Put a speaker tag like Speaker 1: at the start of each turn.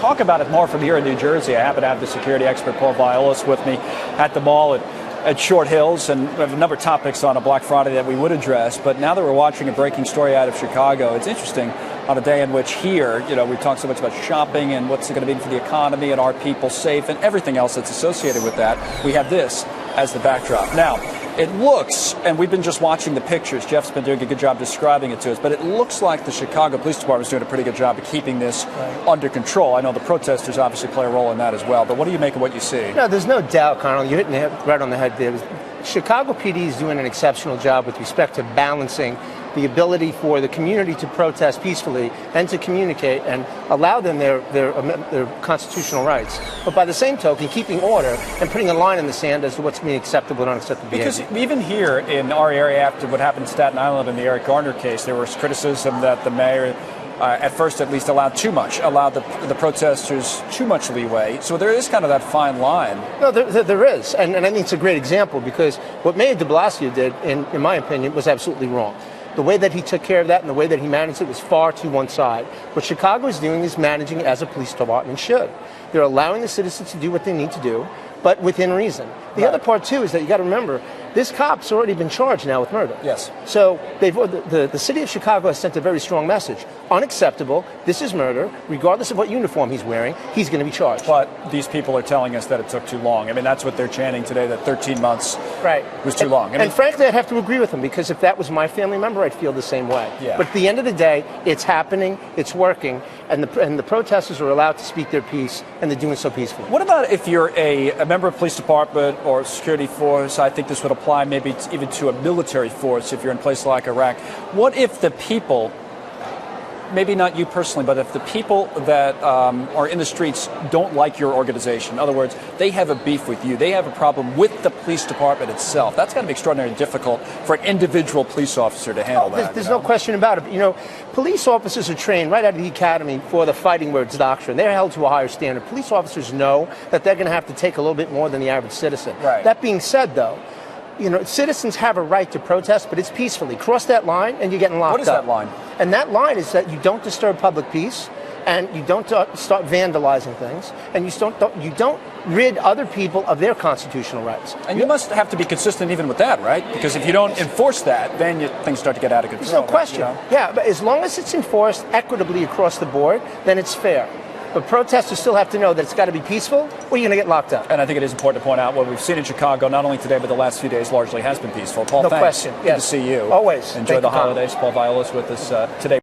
Speaker 1: talk about it more from here in New Jersey. I happen to have the security expert Paul Viollis with me at the mall at Short Hills, and we have a number of topics on a Black Friday that we would address. But now that we're watching a breaking story out of Chicago, it's interesting on a day in which here, we've talked so much about shopping and what's it going to mean for the economy and are people safe and everything else that's associated with that. We have this as the backdrop. Now, it looks, and we've been just watching the pictures, Jeff's been doing a good job describing it to us, but it looks like the Chicago Police Department is doing a pretty good job of keeping this under control. I know the protesters obviously play a role in that as well, but what do you make of what you see?
Speaker 2: No, there's no doubt, Connell. You're hitting it right on the head there. Chicago PD is doing an exceptional job with respect to balancing the ability for the community to protest peacefully and to communicate and allow them their constitutional rights. But by the same token, keeping order and putting a line in the sand as to what's being acceptable and unacceptable behavior.
Speaker 1: Because even here in our area, after what happened in Staten Island in the Eric Garner case, there was criticism that the mayor, at first at least, allowed the protesters too much leeway. So there is kind of that fine line.
Speaker 2: No, there is. And I think it's a great example because what Mayor de Blasio did, in my opinion, was absolutely wrong. The way that he took care of that and the way that he managed it was far to one side. What Chicago is doing is managing it as a police department should. They're allowing the citizens to do what they need to do, but within reason. The other part, too, is that you got to remember, this cop's already been charged now with murder.
Speaker 1: Yes.
Speaker 2: So the city of Chicago has sent a very strong message. Unacceptable. This is murder. Regardless of what uniform he's wearing, he's going to be charged.
Speaker 1: But these people are telling us that it took too long. I mean, that's what they're chanting today, that 13 months was too long.
Speaker 2: And frankly, I'd have to agree with them because if that was my family member, I'd feel the same way.
Speaker 1: Yeah.
Speaker 2: But at the end of the day, it's happening, it's working, and the protesters are allowed to speak their piece, and they're doing so peacefully.
Speaker 1: What about if you're a member of police department or security force? I think this would apply maybe even to a military force if you're in places like Iraq. What if the people, maybe not you personally, but if the people that are in the streets don't like your organization, in other words, they have a beef with you, they have a problem with the police department itself, that's going to be extraordinarily difficult for an individual police officer to handle that.
Speaker 2: There's no question about it. Police officers are trained right out of the academy for the fighting words doctrine. They're held to a higher standard. Police officers know that they're going to have to take a little bit more than the average citizen.
Speaker 1: Right.
Speaker 2: That being said, though, citizens have a right to protest, but it's peacefully. Cross that line and you're getting locked up.
Speaker 1: What is that line?
Speaker 2: And that line is that you don't disturb public peace, and you don't start vandalizing things, and you don't rid other people of their constitutional rights.
Speaker 1: And you must have to be consistent even with that, right? Because if you don't enforce that, then things start to get out of control.
Speaker 2: There's no question.
Speaker 1: Right?
Speaker 2: Yeah, but as long as it's enforced equitably across the board, then it's fair. But protesters still have to know that it's got to be peaceful or you're going to get locked up.
Speaker 1: And I think it is important to point out what we've seen in Chicago, not only today, but the last few days largely has been peaceful. Paul,
Speaker 2: no
Speaker 1: thanks.
Speaker 2: question.
Speaker 1: Good to see you.
Speaker 2: Always.
Speaker 1: Enjoy the holidays. Paul Viollis with us today.